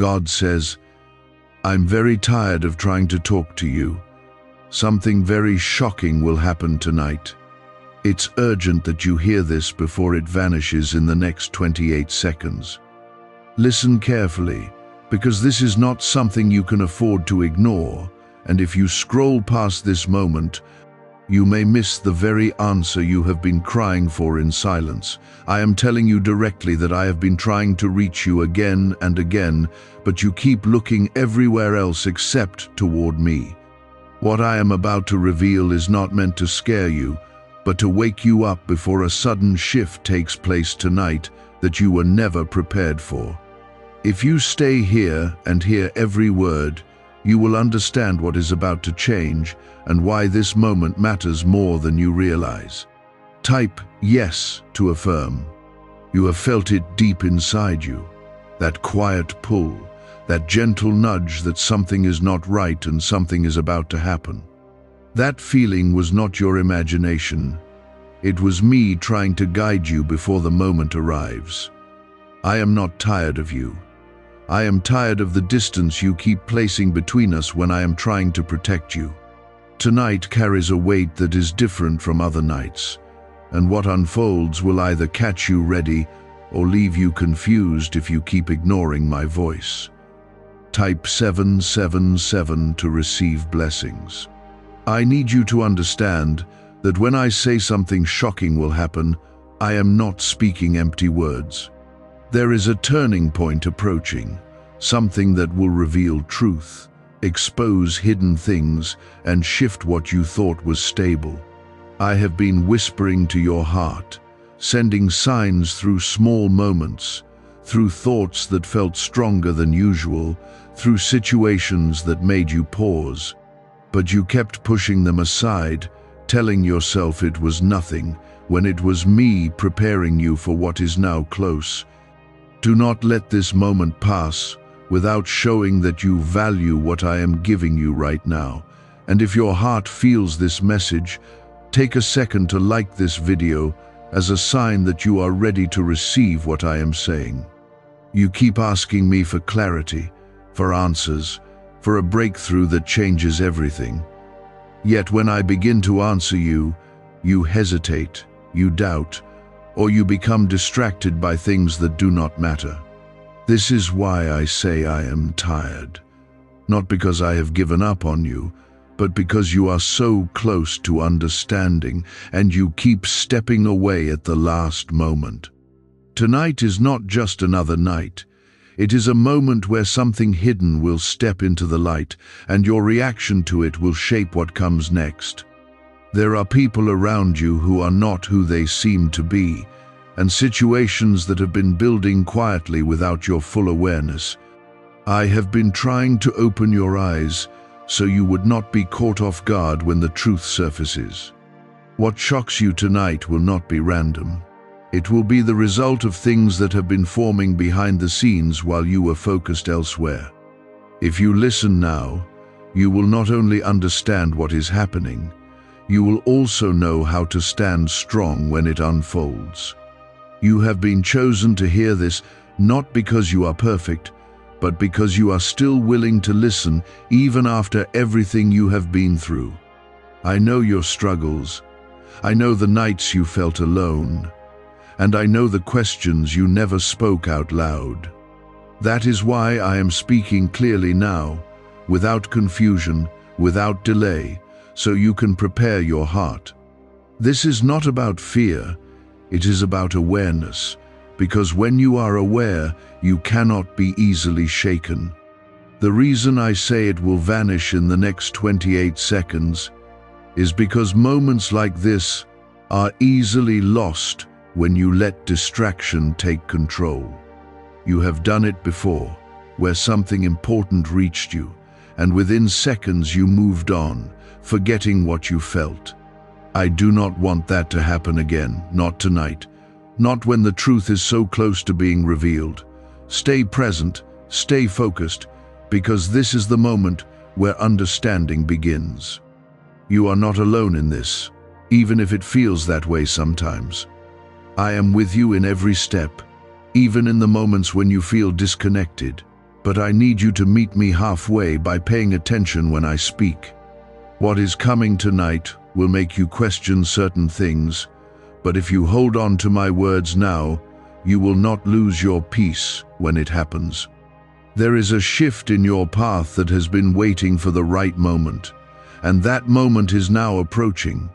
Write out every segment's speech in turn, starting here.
God says, "I'm very tired of trying to talk to you. Something very shocking will happen tonight. It's urgent that you hear this before it vanishes in the next 28 seconds. Listen carefully, because this is not something you can afford to ignore, and if you scroll past this moment, you may miss the very answer you have been crying for in silence. I am telling you directly that I have been trying to reach you again and again, but you keep looking everywhere else except toward me. What I am about to reveal is not meant to scare you, but to wake you up before a sudden shift takes place tonight that you were never prepared for. If you stay here and hear every word, you will understand what is about to change and why this moment matters more than you realize. Type yes to affirm. You have felt it deep inside you, that quiet pull, that gentle nudge that something is not right and something is about to happen. That feeling was not your imagination. It was me trying to guide you before the moment arrives. I am not tired of you. I am tired of the distance you keep placing between us when I am trying to protect you. Tonight carries a weight that is different from other nights, and what unfolds will either catch you ready or leave you confused if you keep ignoring my voice. Type 777 to receive blessings. I need you to understand that when I say something shocking will happen, I am not speaking empty words. There is a turning point approaching, something that will reveal truth, expose hidden things, and shift what you thought was stable. I have been whispering to your heart, sending signs through small moments, through thoughts that felt stronger than usual, through situations that made you pause. But you kept pushing them aside, telling yourself it was nothing, when it was me preparing you for what is now close. Do not let this moment pass without showing that you value what I am giving you right now. And if your heart feels this message, take a second to like this video as a sign that you are ready to receive what I am saying. You keep asking me for clarity, for answers, for a breakthrough that changes everything. Yet when I begin to answer you, you hesitate, you doubt, or you become distracted by things that do not matter. This is why I say I am tired. Not because I have given up on you, but because you are so close to understanding and you keep stepping away at the last moment. Tonight is not just another night. It is a moment where something hidden will step into the light, and your reaction to it will shape what comes next. There are people around you who are not who they seem to be, and situations that have been building quietly without your full awareness. I have been trying to open your eyes so you would not be caught off guard when the truth surfaces. What shocks you tonight will not be random. It will be the result of things that have been forming behind the scenes while you were focused elsewhere. If you listen now, you will not only understand what is happening, you will also know how to stand strong when it unfolds. You have been chosen to hear this not because you are perfect, but because you are still willing to listen even after everything you have been through. I know your struggles. I know the nights you felt alone. And I know the questions you never spoke out loud. That is why I am speaking clearly now, without confusion, without delay, so you can prepare your heart. This is not about fear, it is about awareness, because when you are aware, you cannot be easily shaken. The reason I say it will vanish in the next 28 seconds is because moments like this are easily lost when you let distraction take control. You have done it before, where something important reached you, and within seconds you moved on, forgetting what you felt. I do not want that to happen again, not tonight, not when the truth is so close to being revealed. Stay present, stay focused, because this is the moment where understanding begins. You are not alone in this, even if it feels that way sometimes. I am with you in every step, even in the moments when you feel disconnected. but I need you to meet me halfway by paying attention when I speak. What is coming tonight will make you question certain things, but if you hold on to my words now, you will not lose your peace when it happens. There is a shift in your path that has been waiting for the right moment, and that moment is now approaching.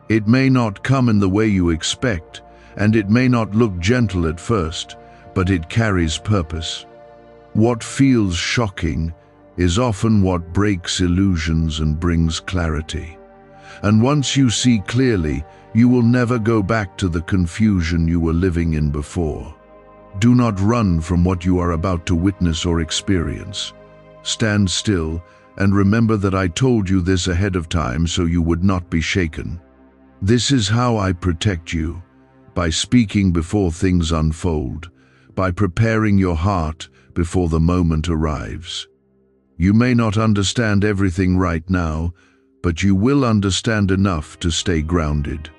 It may not come in the way you expect, and it may not look gentle at first, but it carries purpose. What feels shocking is often what breaks illusions and brings clarity. And once you see clearly, you will never go back to the confusion you were living in before. Do not run from what you are about to witness or experience. Stand still and remember that I told you this ahead of time so you would not be shaken. This is how I protect you, by speaking before things unfold, by preparing your heart before the moment arrives. You may not understand everything right now, but you will understand enough to stay grounded.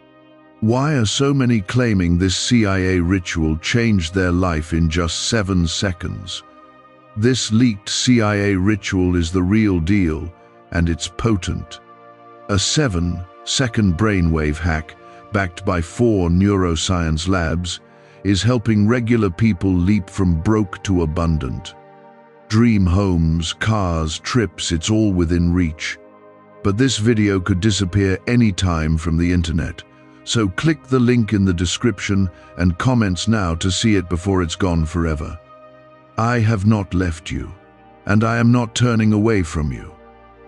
Why are so many claiming this CIA ritual changed their life in just 7 seconds? This leaked CIA ritual is the real deal, and it's potent. A 7-second brainwave hack, backed by 4 neuroscience labs, is helping regular people leap from broke to abundant. Dream homes, cars, trips, it's all within reach. But this video could disappear anytime from the internet. So click the link in the description and comments now to see it before it's gone forever. I have not left you, and I am not turning away from you.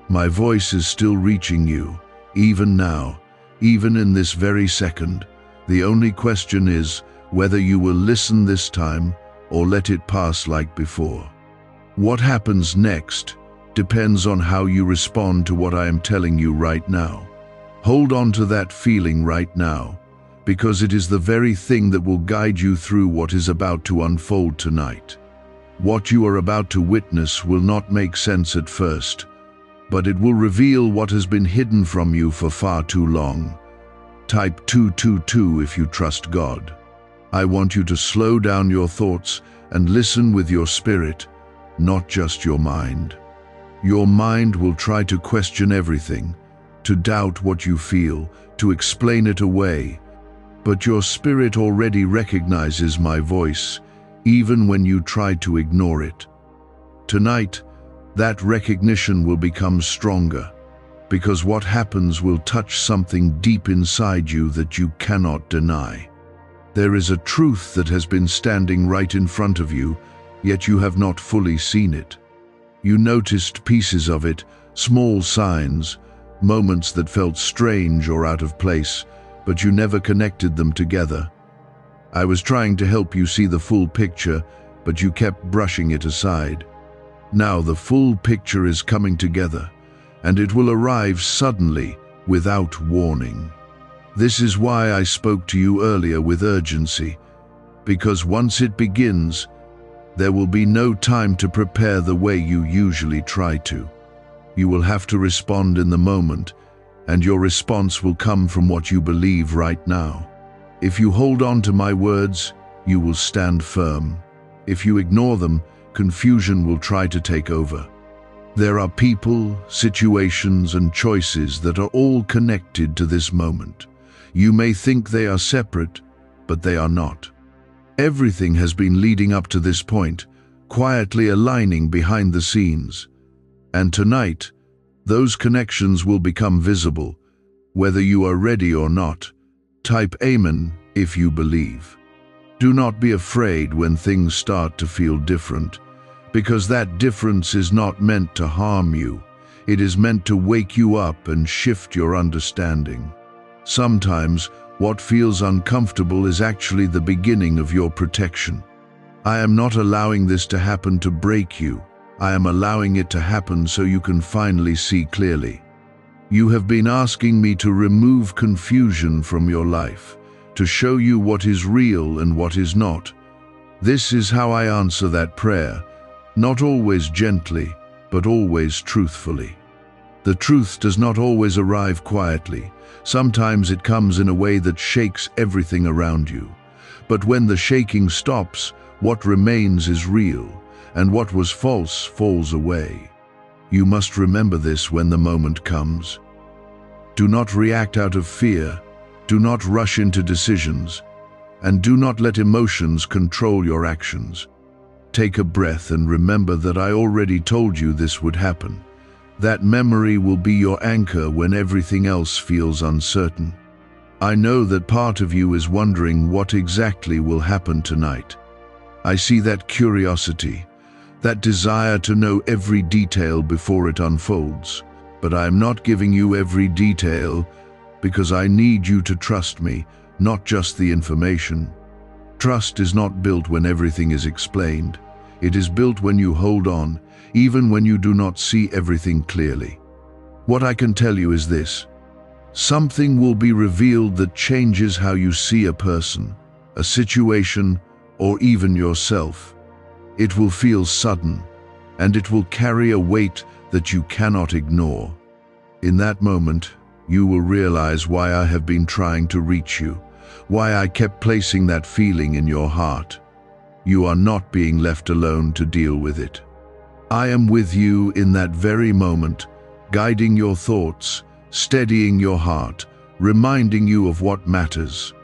My voice is still reaching you, even now, even in this very second. The only question is whether you will listen this time or let it pass like before. What happens next depends on how you respond to what I am telling you right now. Hold on to that feeling right now, because it is the very thing that will guide you through what is about to unfold tonight. What you are about to witness will not make sense at first, but it will reveal what has been hidden from you for far too long. Type 222 if you trust God. I want you to slow down your thoughts and listen with your spirit, not just your mind. Your mind will try to question everything, to doubt what you feel, to explain it away. But your spirit already recognizes my voice, even when you try to ignore it. Tonight, that recognition will become stronger, because what happens will touch something deep inside you that you cannot deny. There is a truth that has been standing right in front of you, yet you have not fully seen it. You noticed pieces of it, small signs, moments that felt strange or out of place, but you never connected them together. I was trying to help you see the full picture, but you kept brushing it aside. Now the full picture is coming together, and it will arrive suddenly, without warning. This is why I spoke to you earlier with urgency, because once it begins, there will be no time to prepare the way you usually try to. You will have to respond in the moment, and your response will come from what you believe right now. If you hold on to my words, you will stand firm. If you ignore them, confusion will try to take over. There are people, situations, and choices that are all connected to this moment. You may think they are separate, but they are not. Everything has been leading up to this point, quietly aligning behind the scenes. And tonight, those connections will become visible, whether you are ready or not. Type Amen if you believe. Do not be afraid when things start to feel different, because that difference is not meant to harm you. It is meant to wake you up and shift your understanding. Sometimes, what feels uncomfortable is actually the beginning of your protection. I am not allowing this to happen to break you. I am allowing it to happen so you can finally see clearly. You have been asking me to remove confusion from your life, to show you what is real and what is not. This is how I answer that prayer, not always gently, but always truthfully. The truth does not always arrive quietly. Sometimes it comes in a way that shakes everything around you. But when the shaking stops, what remains is real. and what was false falls away. You must remember this when the moment comes. Do not react out of fear, do not rush into decisions, and do not let emotions control your actions. Take a breath and remember that I already told you this would happen. That memory will be your anchor when everything else feels uncertain. I know that part of you is wondering what exactly will happen tonight. I see that curiosity, that desire to know every detail before it unfolds. But I am not giving you every detail because I need you to trust me, not just the information. Trust is not built when everything is explained. It is built when you hold on, even when you do not see everything clearly. What I can tell you is this: something will be revealed that changes how you see a person, a situation, or even yourself. It will feel sudden, and it will carry a weight that you cannot ignore. In that moment, you will realize why I have been trying to reach you, why I kept placing that feeling in your heart. You are not being left alone to deal with it. I am with you in that very moment, guiding your thoughts, steadying your heart, reminding you of what matters.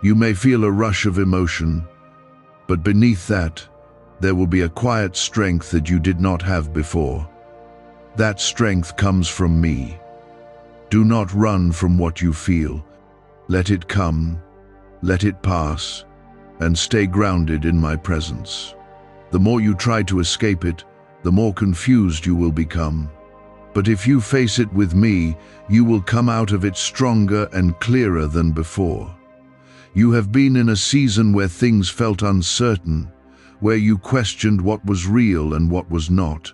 You may feel a rush of emotion, but beneath that, there will be a quiet strength that you did not have before. That strength comes from me. Do not run from what you feel. Let it come, let it pass, and stay grounded in my presence. The more you try to escape it, the more confused you will become. But if you face it with me, you will come out of it stronger and clearer than before. You have been in a season where things felt uncertain, where you questioned what was real and what was not.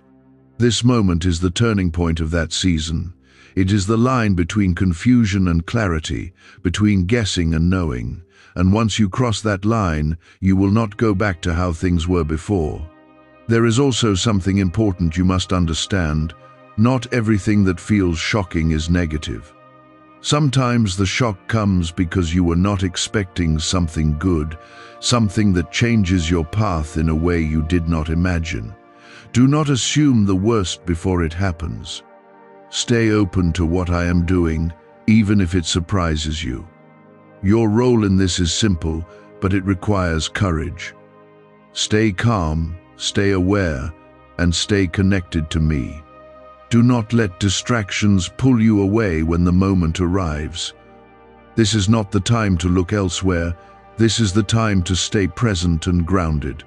This moment is the turning point of that season. It is the line between confusion and clarity, between guessing and knowing. And once you cross that line, you will not go back to how things were before. There is also something important you must understand. Not everything that feels shocking is negative. Sometimes the shock comes because you were not expecting something good, something that changes your path in a way you did not imagine. Do not assume the worst before it happens. Stay open to what I am doing, even if it surprises you. Your role in this is simple, but it requires courage. Stay calm, stay aware, and stay connected to me. Do not let distractions pull you away when the moment arrives. This is not the time to look elsewhere. This is the time to stay present and grounded.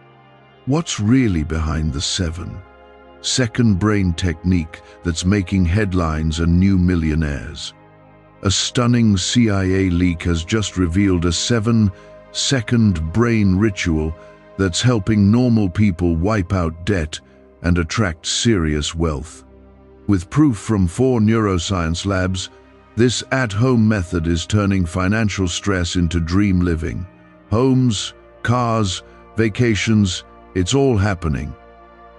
What's really behind the 7-second brain technique that's making headlines and new millionaires? A stunning CIA leak has just revealed a 7-second brain ritual that's helping normal people wipe out debt and attract serious wealth. With proof from 4 neuroscience labs, this at-home method is turning financial stress into dream living. Homes, cars, vacations, it's all happening.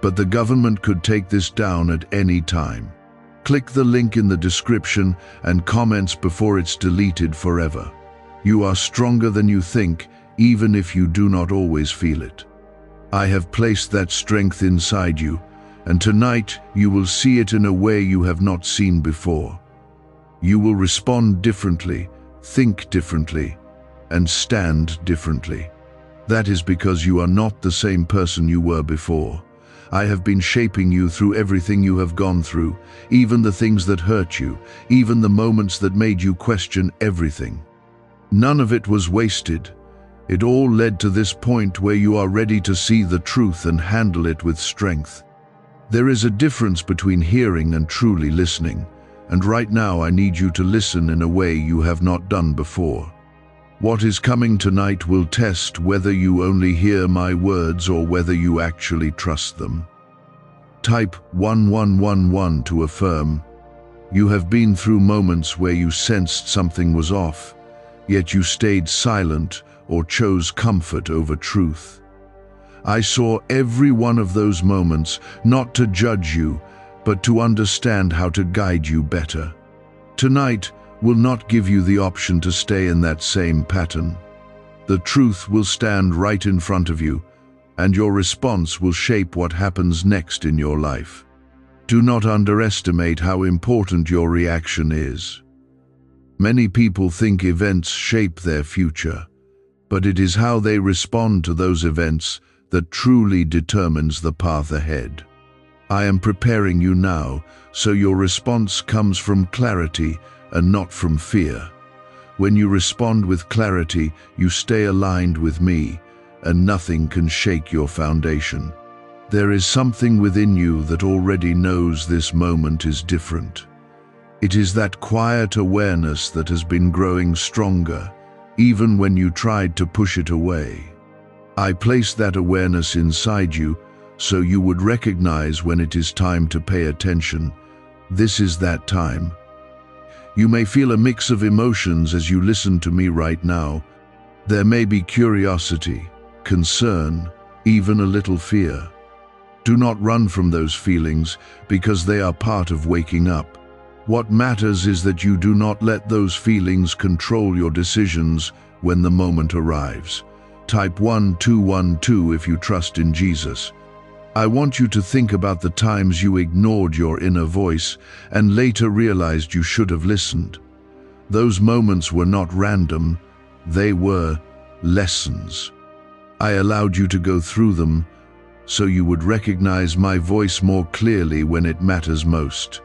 But the government could take this down at any time. Click the link in the description and comments before it's deleted forever. You are stronger than you think, even if you do not always feel it. I have placed that strength inside you, and tonight you will see it in a way you have not seen before. You will respond differently, think differently, and stand differently. That is because you are not the same person you were before. I have been shaping you through everything you have gone through, even the things that hurt you, even the moments that made you question everything. None of it was wasted. It all led to this point where you are ready to see the truth and handle it with strength. There is a difference between hearing and truly listening, and right now I need you to listen in a way you have not done before. What is coming tonight will test whether you only hear my words or whether you actually trust them. Type 1111 to affirm. You have been through moments where you sensed something was off, yet you stayed silent or chose comfort over truth. I saw every one of those moments, not to judge you, but to understand how to guide you better. Tonight will not give you the option to stay in that same pattern. The truth will stand right in front of you, and your response will shape what happens next in your life. Do not underestimate how important your reaction is. Many people think events shape their future, but it is how they respond to those events that truly determines the path ahead. I am preparing you now, so your response comes from clarity and not from fear. When you respond with clarity, you stay aligned with me, and nothing can shake your foundation. There is something within you that already knows this moment is different. It is that quiet awareness that has been growing stronger, even when you tried to push it away. I placed that awareness inside you so you would recognize when it is time to pay attention. This is that time. You may feel a mix of emotions as you listen to me right now. There may be curiosity, concern, even a little fear. Do not run from those feelings because they are part of waking up. What matters is that you do not let those feelings control your decisions when the moment arrives. Type 1212 if you trust in Jesus. I want you to think about the times you ignored your inner voice and later realized you should have listened. Those moments were not random, they were lessons. I allowed you to go through them so you would recognize my voice more clearly when it matters most.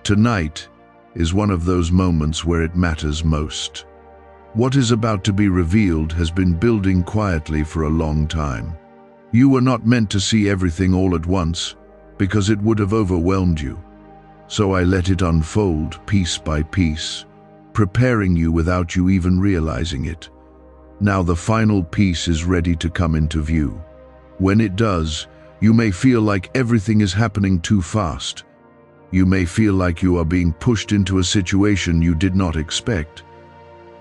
Tonight is one of those moments where it matters most. What is about to be revealed has been building quietly for a long time. You were not meant to see everything all at once, because it would have overwhelmed you. So I let it unfold piece by piece, preparing you without you even realizing it. Now the final piece is ready to come into view. When it does, you may feel like everything is happening too fast. You may feel like you are being pushed into a situation you did not expect.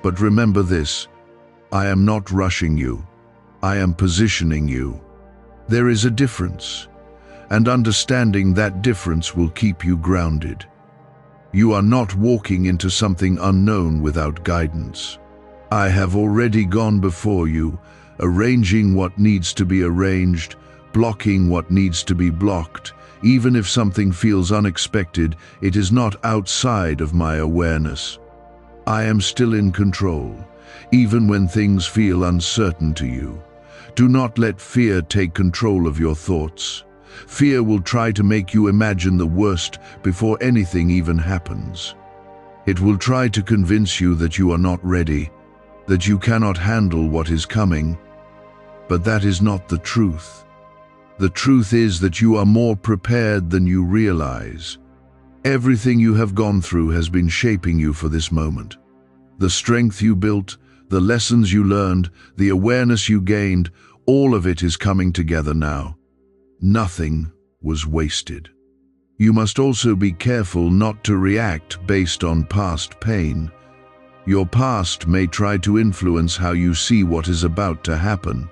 But remember this, I am not rushing you. I am positioning you. There is a difference, and understanding that difference will keep you grounded. You are not walking into something unknown without guidance. I have already gone before you, arranging what needs to be arranged, blocking what needs to be blocked. Even if something feels unexpected, it is not outside of my awareness. I am still in control, even when things feel uncertain to you. Do not let fear take control of your thoughts. Fear will try to make you imagine the worst before anything even happens. It will try to convince you that you are not ready, that you cannot handle what is coming. But that is not the truth. The truth is that you are more prepared than you realize. Everything you have gone through has been shaping you for this moment. The strength you built, the lessons you learned, the awareness you gained, all of it is coming together now. Nothing was wasted. You must also be careful not to react based on past pain. Your past may try to influence how you see what is about to happen.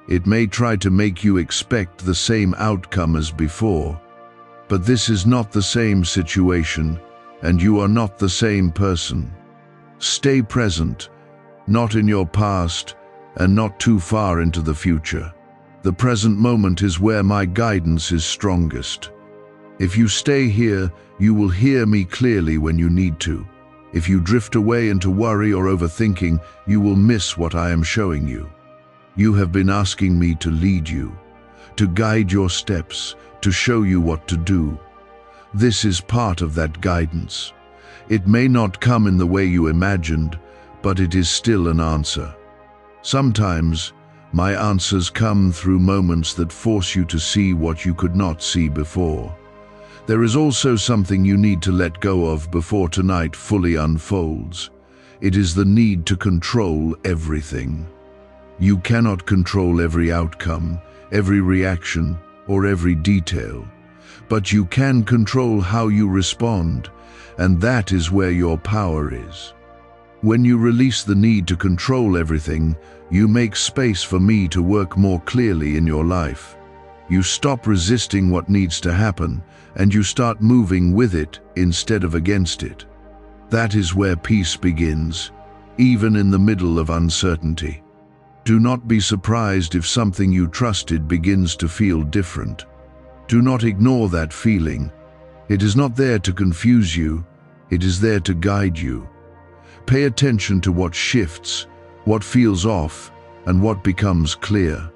It may try to make you expect the same outcome as before. But this is not the same situation, and you are not the same person. Stay present, not in your past, and not too far into the future. The present moment is where my guidance is strongest. If you stay here, you will hear me clearly when you need to. If you drift away into worry or overthinking, you will miss what I am showing you. You have been asking me to lead you, to guide your steps, to show you what to do. This is part of that guidance. It may not come in the way you imagined, but it is still an answer. Sometimes, my answers come through moments that force you to see what you could not see before. There is also something you need to let go of before tonight fully unfolds. It is the need to control everything. You cannot control every outcome, every reaction, or every detail, but you can control how you respond, and that is where your power is. When you release the need to control everything, you make space for me to work more clearly in your life. You stop resisting what needs to happen, and you start moving with it instead of against it. That is where peace begins, even in the middle of uncertainty. Do not be surprised if something you trusted begins to feel different. Do not ignore that feeling. It is not there to confuse you, it is there to guide you. Pay attention to what shifts, what feels off, and what becomes clear.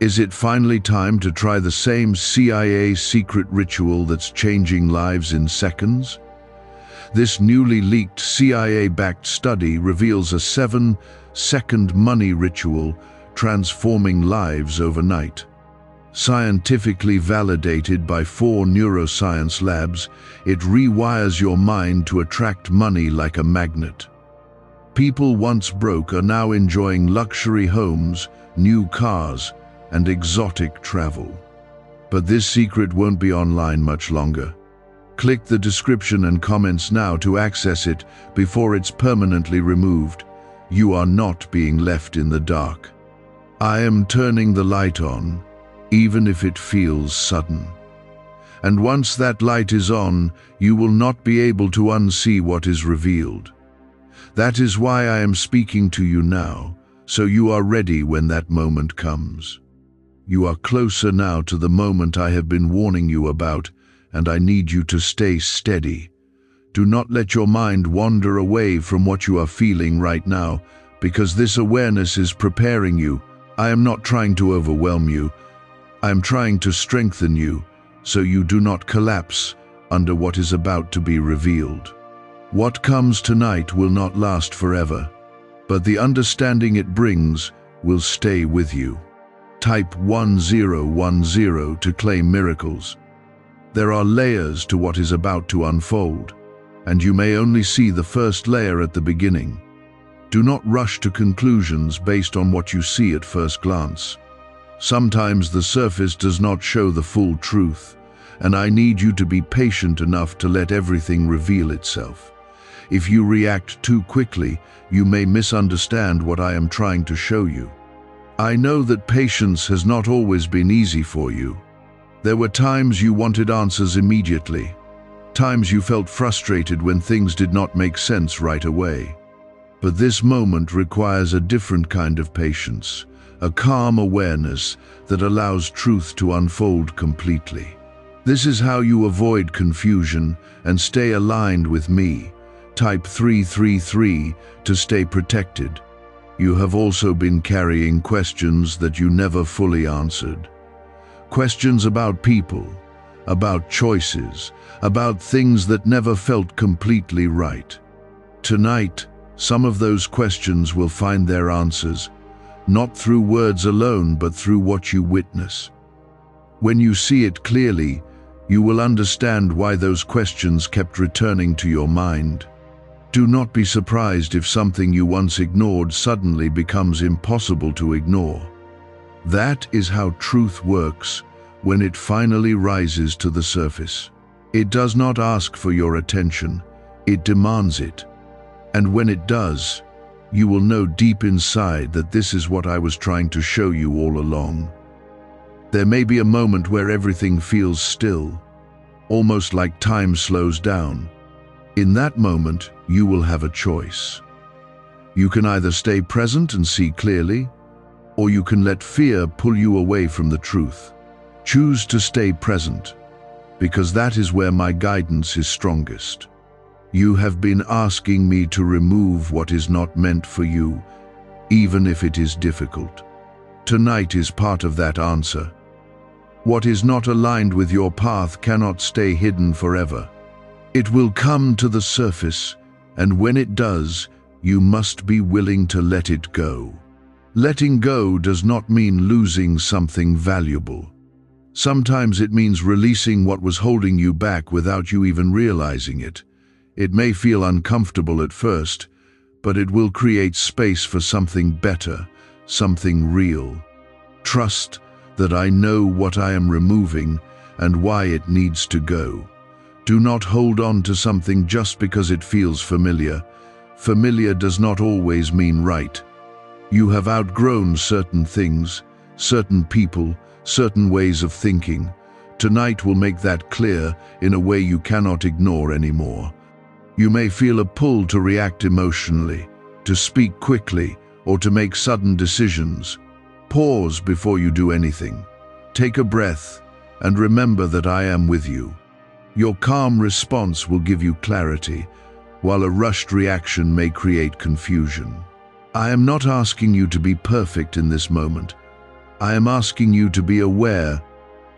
Is it finally time to try the same CIA secret ritual that's changing lives in seconds? This newly leaked CIA-backed study reveals a 7-second money ritual transforming lives overnight. Scientifically validated by 4 neuroscience labs, it rewires your mind to attract money like a magnet. People once broke are now enjoying luxury homes, new cars, and exotic travel. But this secret won't be online much longer. Click the description and comments now to access it before it's permanently removed. You are not being left in the dark. I am turning the light on, even if it feels sudden. And once that light is on, you will not be able to unsee what is revealed. That is why I am speaking to you now, so you are ready when that moment comes. You are closer now to the moment I have been warning you about, and I need you to stay steady. Do not let your mind wander away from what you are feeling right now, because this awareness is preparing you. I am not trying to overwhelm you. I am trying to strengthen you, so you do not collapse under what is about to be revealed. What comes tonight will not last forever, but the understanding it brings will stay with you. Type 1010 to claim miracles. There are layers to what is about to unfold, and you may only see the first layer at the beginning. Do not rush to conclusions based on what you see at first glance. Sometimes the surface does not show the full truth, and I need you to be patient enough to let everything reveal itself. If you react too quickly, you may misunderstand what I am trying to show you. I know that patience has not always been easy for you. There were times you wanted answers immediately, times you felt frustrated when things did not make sense right away. But this moment requires a different kind of patience, a calm awareness that allows truth to unfold completely. This is how you avoid confusion and stay aligned with me. Type 333 to stay protected. You have also been carrying questions that you never fully answered. Questions about people, about choices, about things that never felt completely right. Tonight, some of those questions will find their answers, not through words alone, but through what you witness. When you see it clearly, you will understand why those questions kept returning to your mind. Do not be surprised if something you once ignored suddenly becomes impossible to ignore. That is how truth works when it finally rises to the surface. It does not ask for your attention, it demands it. And when it does, you will know deep inside that this is what I was trying to show you all along. There may be a moment where everything feels still, almost like time slows down. In that moment, you will have a choice. You can either stay present and see clearly, or you can let fear pull you away from the truth. Choose to stay present, because that is where my guidance is strongest. You have been asking me to remove what is not meant for you, even if it is difficult. Tonight is part of that answer. What is not aligned with your path cannot stay hidden forever. It will come to the surface, and when it does, you must be willing to let it go. Letting go does not mean losing something valuable. Sometimes it means releasing what was holding you back without you even realizing it. It may feel uncomfortable at first, but it will create space for something better, something real. Trust that I know what I am removing and why it needs to go. Do not hold on to something just because it feels familiar. Familiar does not always mean right. You have outgrown certain things, certain people, certain ways of thinking. Tonight will make that clear in a way you cannot ignore anymore. You may feel a pull to react emotionally, to speak quickly, or to make sudden decisions. Pause before you do anything. Take a breath and remember that I am with you. Your calm response will give you clarity, while a rushed reaction may create confusion. I am not asking you to be perfect in this moment. I am asking you to be aware.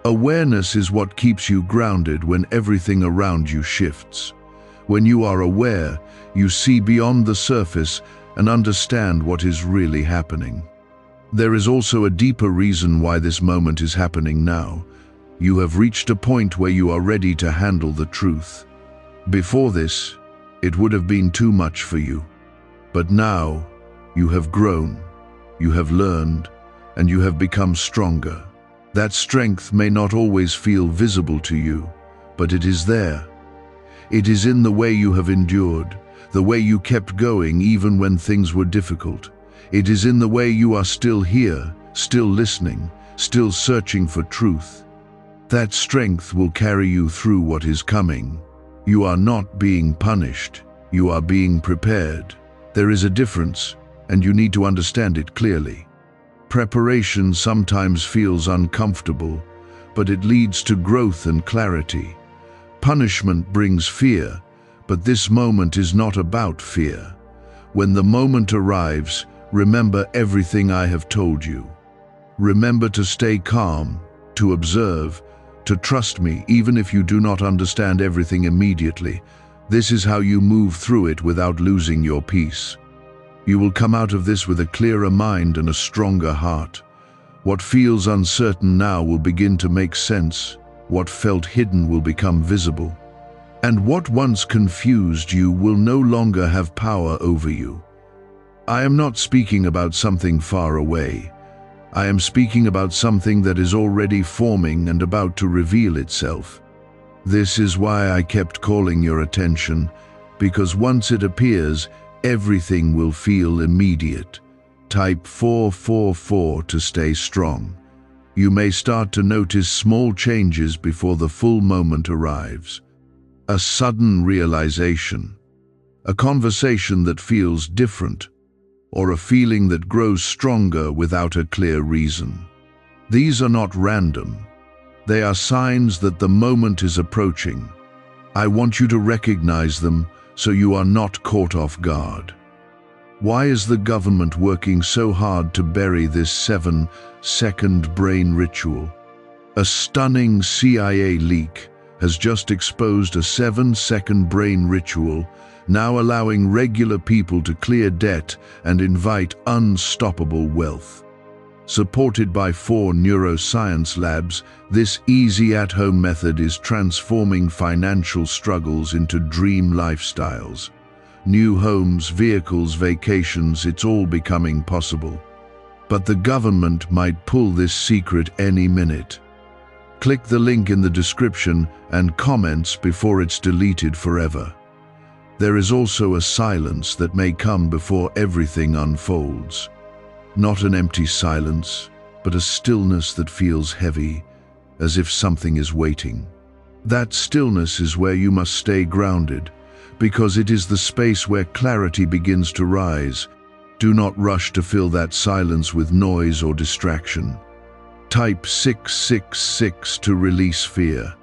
Awareness is what keeps you grounded when everything around you shifts. When you are aware, you see beyond the surface and understand what is really happening. There is also a deeper reason why this moment is happening now. You have reached a point where you are ready to handle the truth. Before this, it would have been too much for you. But now, you have grown, you have learned, and you have become stronger. That strength may not always feel visible to you, but it is there. It is in the way you have endured, the way you kept going even when things were difficult. It is in the way you are still here, still listening, still searching for truth. That strength will carry you through what is coming. You are not being punished, you are being prepared. There is a difference, and you need to understand it clearly. Preparation sometimes feels uncomfortable, but it leads to growth and clarity. Punishment brings fear, but this moment is not about fear. When the moment arrives, remember everything I have told you. Remember to stay calm, to observe, to trust me even if you do not understand everything immediately. This is how you move through it without losing your peace. You will come out of this with a clearer mind and a stronger heart. What feels uncertain now will begin to make sense. What felt hidden will become visible. And what once confused you will no longer have power over you. I am not speaking about something far away. I am speaking about something that is already forming and about to reveal itself. This is why I kept calling your attention, because once it appears, everything will feel immediate. Type 444 to stay strong. You may start to notice small changes before the full moment arrives. A sudden realization, a conversation that feels different, or a feeling that grows stronger without a clear reason. These are not random. They are signs that the moment is approaching. I want you to recognize them so you are not caught off guard. Why is the government working so hard to bury this 7-second brain ritual? A stunning CIA leak has just exposed a 7-second brain ritual, now allowing regular people to clear debt and invite unstoppable wealth. Supported by 4 neuroscience labs, this easy at-home method is transforming financial struggles into dream lifestyles. New homes, vehicles, vacations, it's all becoming possible. But the government might pull this secret any minute. Click the link in the description and comments before it's deleted forever. There is also a silence that may come before everything unfolds. Not an empty silence, but a stillness that feels heavy, as if something is waiting. That stillness is where you must stay grounded, because it is the space where clarity begins to rise. Do not rush to fill that silence with noise or distraction. Type 666 to release fear.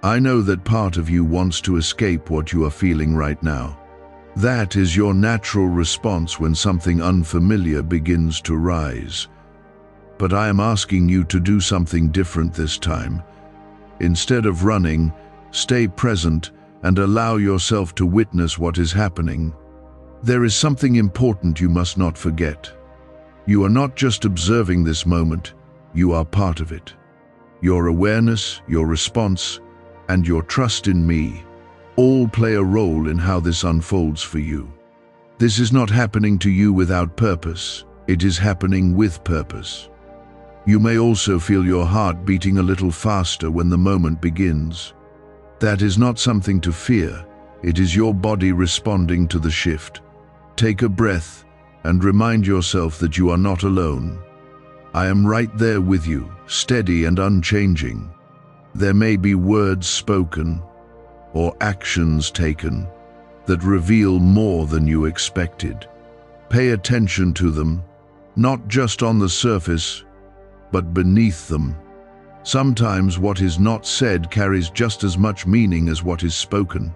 I know that part of you wants to escape what you are feeling right now. That is your natural response when something unfamiliar begins to rise. But I am asking you to do something different this time. Instead of running, stay present and allow yourself to witness what is happening. There is something important you must not forget. You are not just observing this moment, you are part of it. Your awareness, your response, and your trust in me all play a role in how this unfolds for you. This is not happening to you without purpose. It is happening with purpose. You may also feel your heart beating a little faster when the moment begins. That is not something to fear. It is your body responding to the shift. Take a breath and remind yourself that you are not alone. I am right there with you, steady and unchanging. There may be words spoken or actions taken that reveal more than you expected. Pay attention to them, not just on the surface, but beneath them. Sometimes what is not said carries just as much meaning as what is spoken.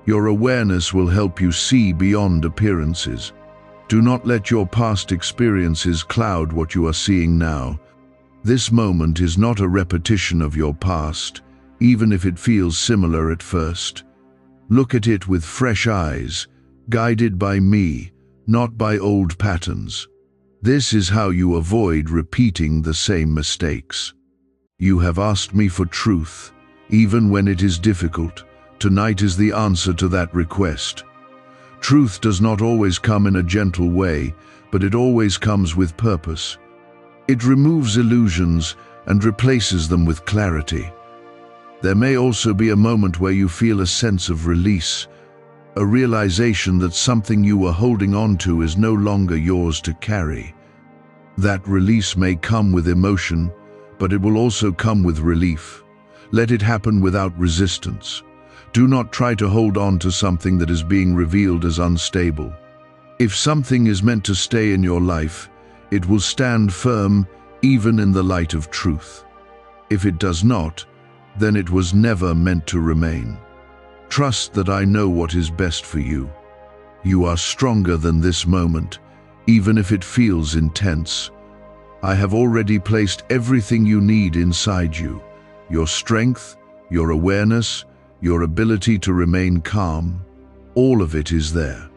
Your awareness will help you see beyond appearances. Do not let your past experiences cloud what you are seeing now. This moment is not a repetition of your past, even if it feels similar at first. Look at it with fresh eyes, guided by me, not by old patterns. This is how you avoid repeating the same mistakes. You have asked me for truth, even when it is difficult. Tonight is the answer to that request. Truth does not always come in a gentle way, but it always comes with purpose. It removes illusions and replaces them with clarity. There may also be a moment where you feel a sense of release, a realization that something you were holding on to is no longer yours to carry. That release may come with emotion, but it will also come with relief. Let it happen without resistance. Do not try to hold on to something that is being revealed as unstable. If something is meant to stay in your life, it will stand firm even in the light of truth. If it does not, then it was never meant to remain. Trust that I know what is best for you. You are stronger than this moment, even if it feels intense. I have already placed everything you need inside you. Your strength, your awareness, your ability to remain calm, all of it is there.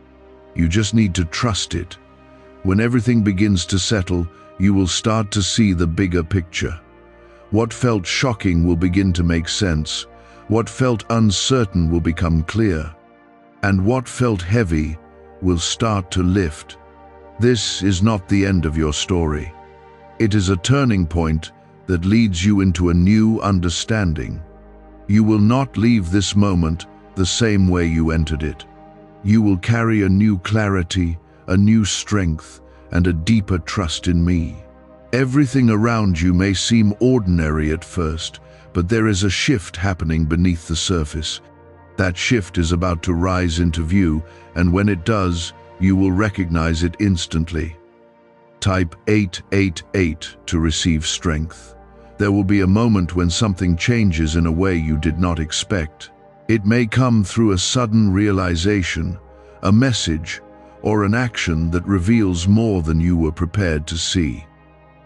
You just need to trust it. When everything begins to settle, you will start to see the bigger picture. What felt shocking will begin to make sense. What felt uncertain will become clear. And what felt heavy will start to lift. This is not the end of your story. It is a turning point that leads you into a new understanding. You will not leave this moment the same way you entered it. You will carry a new clarity, a new strength, and a deeper trust in me. Everything around you may seem ordinary at first, but there is a shift happening beneath the surface. That shift is about to rise into view, and when it does, you will recognize it instantly. Type 888 to receive strength. There will be a moment when something changes in a way you did not expect. It may come through a sudden realization, a message, or an action that reveals more than you were prepared to see.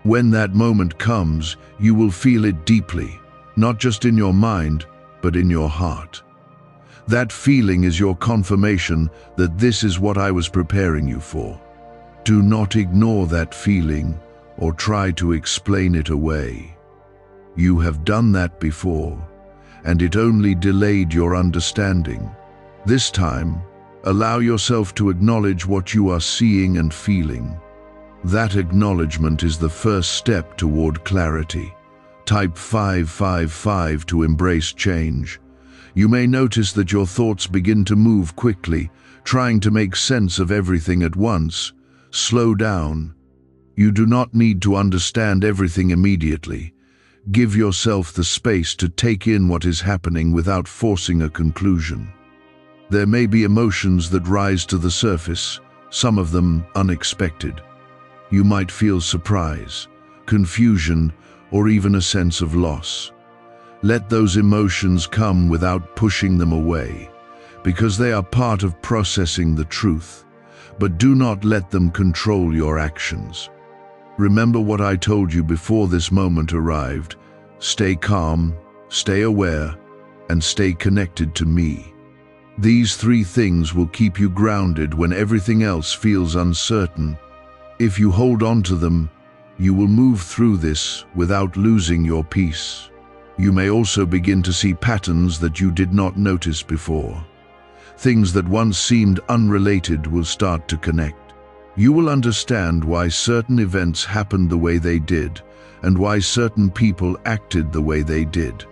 When that moment comes, you will feel it deeply, not just in your mind, but in your heart. That feeling is your confirmation that this is what I was preparing you for. Do not ignore that feeling or try to explain it away. You have done that before, and it only delayed your understanding. This time, allow yourself to acknowledge what you are seeing and feeling. That acknowledgement is the first step toward clarity. Type 555 to embrace change. You may notice that your thoughts begin to move quickly, trying to make sense of everything at once. Slow down. You do not need to understand everything immediately. Give yourself the space to take in what is happening without forcing a conclusion. There may be emotions that rise to the surface, some of them unexpected. You might feel surprise, confusion, or even a sense of loss. Let those emotions come without pushing them away, because they are part of processing the truth. But do not let them control your actions. Remember what I told you before this moment arrived. Stay calm, stay aware, and stay connected to me. These three things will keep you grounded when everything else feels uncertain. If you hold on to them, you will move through this without losing your peace. You may also begin to see patterns that you did not notice before. Things that once seemed unrelated will start to connect. You will understand why certain events happened the way they did, and why certain people acted the way they did.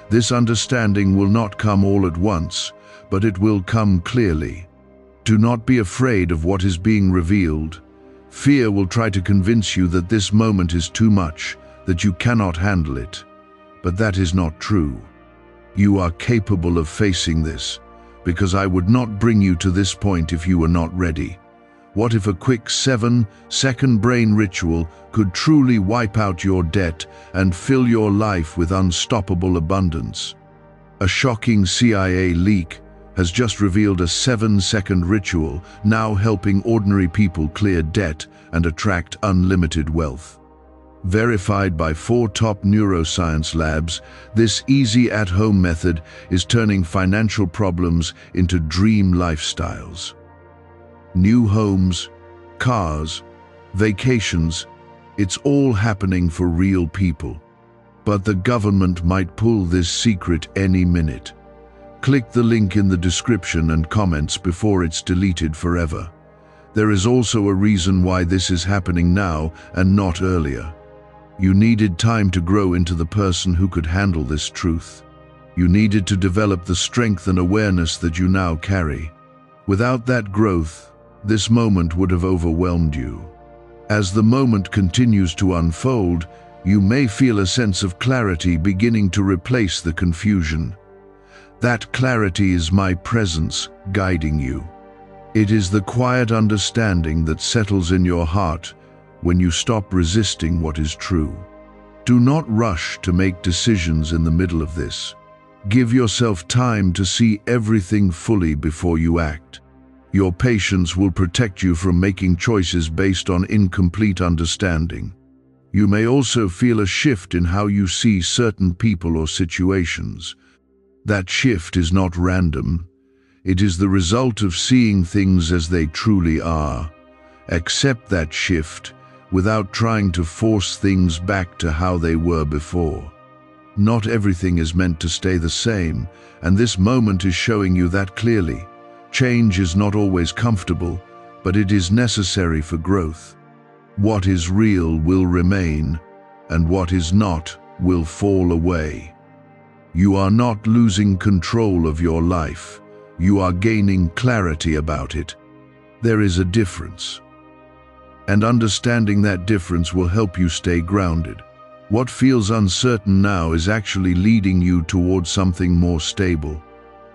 This understanding will not come all at once, but it will come clearly. Do not be afraid of what is being revealed. Fear will try to convince you that this moment is too much, that you cannot handle it. But that is not true. You are capable of facing this, because I would not bring you to this point if you were not ready. What if a quick 7-second brain ritual could truly wipe out your debt and fill your life with unstoppable abundance? A shocking CIA leak has just revealed a 7-second ritual now helping ordinary people clear debt and attract unlimited wealth. Verified by 4 top neuroscience labs, this easy at-home method is turning financial problems into dream lifestyles. New homes, cars, vacations, it's all happening for real people. But the government might pull this secret any minute. Click the link in the description and comments before it's deleted forever. There is also a reason why this is happening now and not earlier. You needed time to grow into the person who could handle this truth. You needed to develop the strength and awareness that you now carry. Without that growth, this moment would have overwhelmed you. As the moment continues to unfold, you may feel a sense of clarity beginning to replace the confusion. That clarity is my presence guiding you. It is the quiet understanding that settles in your heart when you stop resisting what is true. Do not rush to make decisions in the middle of this. Give yourself time to see everything fully before you act. Your patience will protect you from making choices based on incomplete understanding. You may also feel a shift in how you see certain people or situations. That shift is not random. It is the result of seeing things as they truly are. Accept that shift without trying to force things back to how they were before. Not everything is meant to stay the same, and this moment is showing you that clearly. Change is not always comfortable, but it is necessary for growth. What is real will remain, and what is not will fall away. You are not losing control of your life. You are gaining clarity about it. There is a difference. And understanding that difference will help you stay grounded. What feels uncertain now is actually leading you towards something more stable.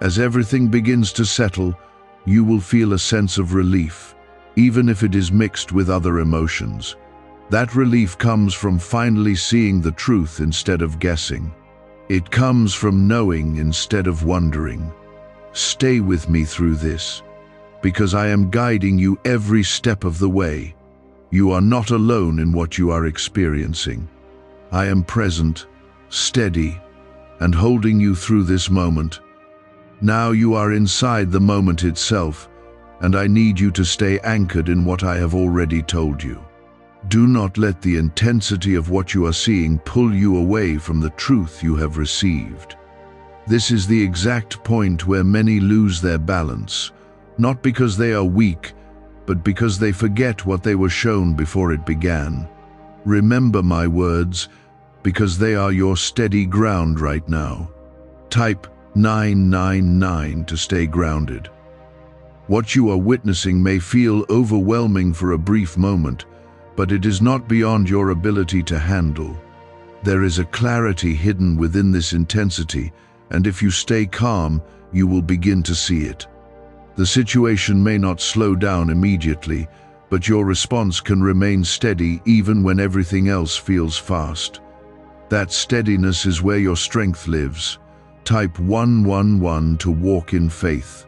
As everything begins to settle, you will feel a sense of relief, even if it is mixed with other emotions. That relief comes from finally seeing the truth instead of guessing. It comes from knowing instead of wondering. Stay with me through this, because I am guiding you every step of the way. You are not alone in what you are experiencing. I am present, steady, and holding you through this moment. Now you are inside the moment itself, and I need you to stay anchored in what I have already told you. Do not let the intensity of what you are seeing pull you away from the truth you have received. This is the exact point where many lose their balance, not because they are weak, but because they forget what they were shown before it began. Remember my words, because they are your steady ground right now. Type 999 to stay grounded. What you are witnessing may feel overwhelming for a brief moment, but it is not beyond your ability to handle. There is a clarity hidden within this intensity, and if you stay calm, you will begin to see it. The situation may not slow down immediately, but your response can remain steady even when everything else feels fast. That steadiness is where your strength lives. Type 111 to walk in faith.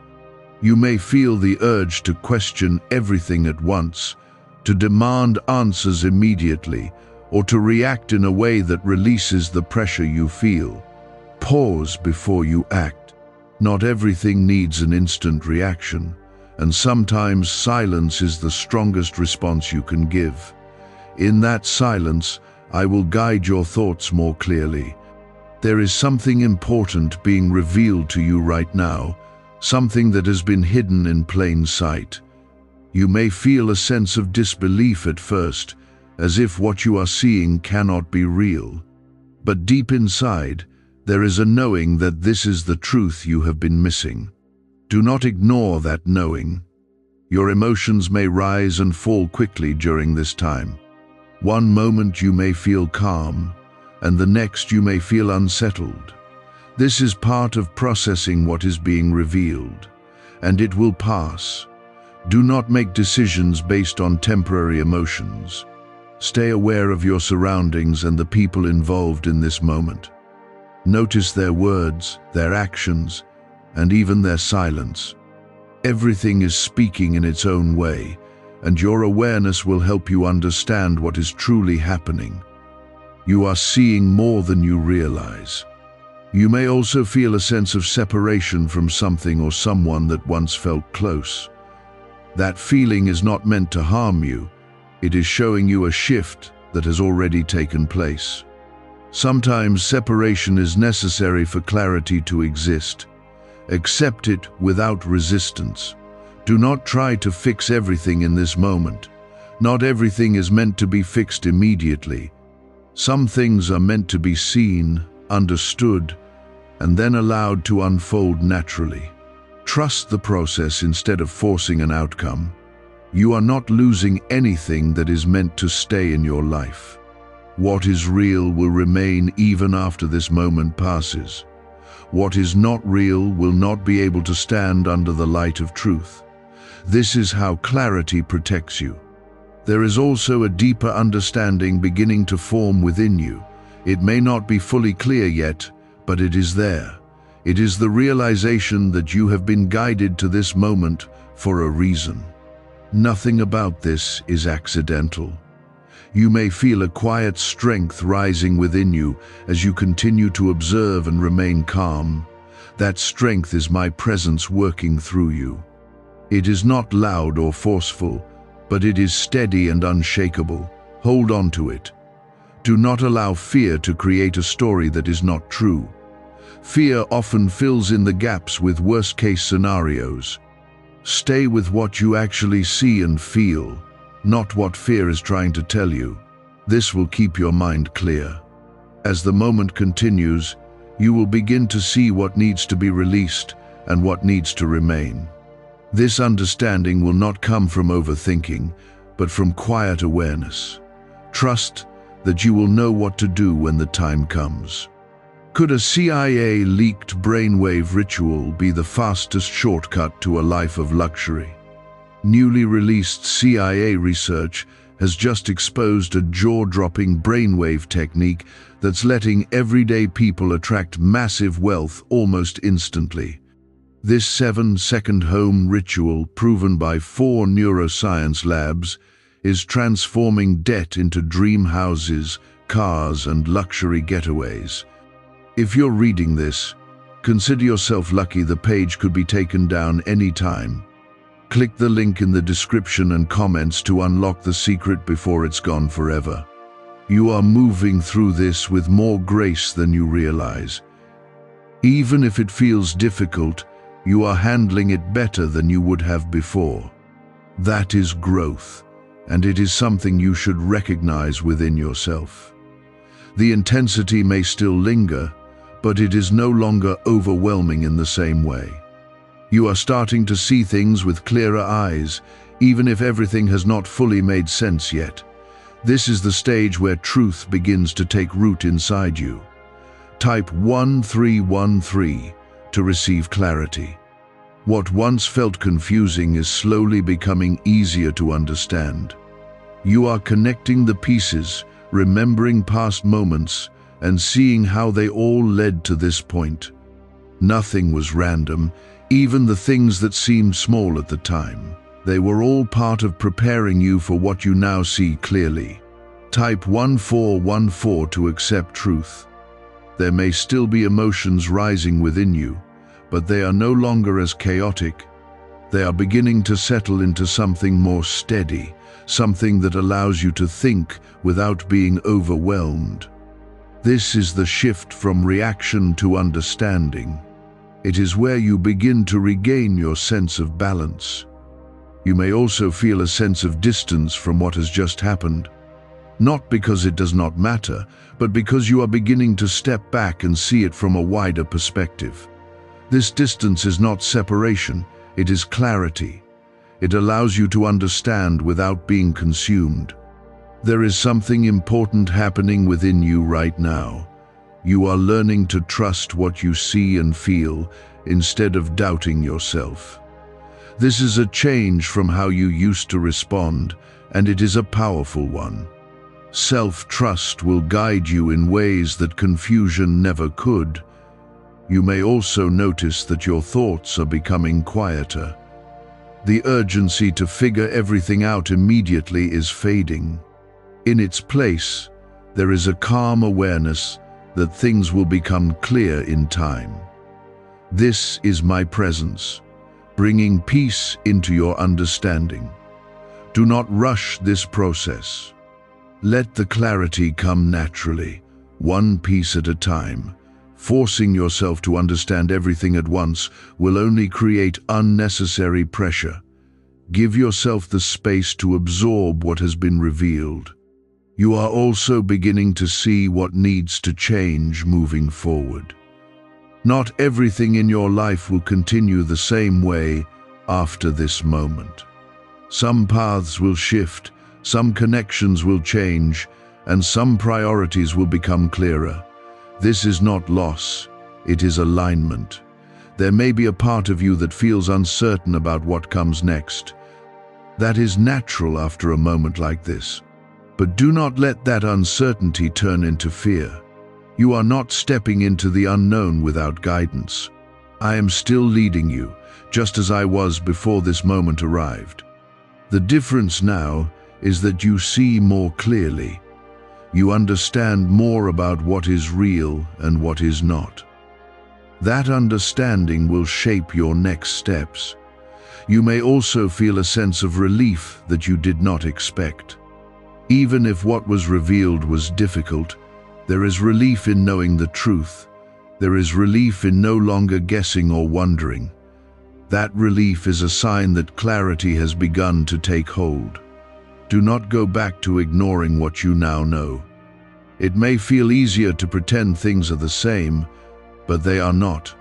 You may feel the urge to question everything at once, to demand answers immediately, or to react in a way that releases the pressure you feel. Pause before you act. Not everything needs an instant reaction, and sometimes silence is the strongest response you can give. In that silence, I will guide your thoughts more clearly. There is something important being revealed to you right now, something that has been hidden in plain sight. You may feel a sense of disbelief at first, as if what you are seeing cannot be real. But deep inside, there is a knowing that this is the truth you have been missing. Do not ignore that knowing. Your emotions may rise and fall quickly during this time. One moment you may feel calm, and the next you may feel unsettled. This is part of processing what is being revealed, and it will pass. Do not make decisions based on temporary emotions. Stay aware of your surroundings and the people involved in this moment. Notice their words, their actions, and even their silence. Everything is speaking in its own way, and your awareness will help you understand what is truly happening. You are seeing more than you realize. You may also feel a sense of separation from something or someone that once felt close. That feeling is not meant to harm you. It is showing you a shift that has already taken place. Sometimes separation is necessary for clarity to exist. Accept it without resistance. Do not try to fix everything in this moment. Not everything is meant to be fixed immediately. Some things are meant to be seen, understood, and then allowed to unfold naturally. Trust the process instead of forcing an outcome. You are not losing anything that is meant to stay in your life. What is real will remain even after this moment passes. What is not real will not be able to stand under the light of truth. This is how clarity protects you. There is also a deeper understanding beginning to form within you. It may not be fully clear yet, but it is there. It is the realization that you have been guided to this moment for a reason. Nothing about this is accidental. You may feel a quiet strength rising within you as you continue to observe and remain calm. That strength is my presence working through you. It is not loud or forceful, but it is steady and unshakable. Hold on to it. Do not allow fear to create a story that is not true. Fear often fills in the gaps with worst-case scenarios. Stay with what you actually see and feel, not what fear is trying to tell you. This will keep your mind clear. As the moment continues, you will begin to see what needs to be released and what needs to remain. This understanding will not come from overthinking, but from quiet awareness. Trust that you will know what to do when the time comes. Could a CIA-leaked brainwave ritual be the fastest shortcut to a life of luxury? Newly released CIA research has just exposed a jaw-dropping brainwave technique that's letting everyday people attract massive wealth almost instantly. This 7-second home ritual, proven by 4 neuroscience labs, is transforming debt into dream houses, cars, and luxury getaways. If you're reading this, consider yourself lucky. The page could be taken down any time. Click the link in the description and comments to unlock the secret before it's gone forever. You are moving through this with more grace than you realize. Even if it feels difficult, you are handling it better than you would have before. That is growth, and it is something you should recognize within yourself. The intensity may still linger, but it is no longer overwhelming in the same way. You are starting to see things with clearer eyes, even if everything has not fully made sense yet. This is the stage where truth begins to take root inside you. Type 1313 to receive clarity. What once felt confusing is slowly becoming easier to understand. You are connecting the pieces, remembering past moments, and seeing how they all led to this point. Nothing was random, even the things that seemed small at the time. They were all part of preparing you for what you now see clearly. Type 1414 to accept truth. There may still be emotions rising within you, but they are no longer as chaotic. They are beginning to settle into something more steady, something that allows you to think without being overwhelmed. This is the shift from reaction to understanding. It is where you begin to regain your sense of balance. You may also feel a sense of distance from what has just happened. Not because it does not matter, but because you are beginning to step back and see it from a wider perspective. This distance is not separation, it is clarity. It allows you to understand without being consumed. There is something important happening within you right now. You are learning to trust what you see and feel instead of doubting yourself. This is a change from how you used to respond, and it is a powerful one. Self-trust will guide you in ways that confusion never could. You may also notice that your thoughts are becoming quieter. The urgency to figure everything out immediately is fading. In its place, there is a calm awareness that things will become clear in time. This is my presence, bringing peace into your understanding. Do not rush this process. Let the clarity come naturally, one piece at a time. Forcing yourself to understand everything at once will only create unnecessary pressure. Give yourself the space to absorb what has been revealed. You are also beginning to see what needs to change moving forward. Not everything in your life will continue the same way after this moment. Some paths will shift, some connections will change, and some priorities will become clearer. This is not loss, it is alignment. There may be a part of you that feels uncertain about what comes next. That is natural after a moment like this. But do not let that uncertainty turn into fear. You are not stepping into the unknown without guidance. I am still leading you, just as I was before this moment arrived. The difference now is that you see more clearly. You understand more about what is real and what is not. That understanding will shape your next steps. You may also feel a sense of relief that you did not expect. Even if what was revealed was difficult, there is relief in knowing the truth. There is relief in no longer guessing or wondering. That relief is a sign that clarity has begun to take hold. Do not go back to ignoring what you now know. It may feel easier to pretend things are the same, but they are not.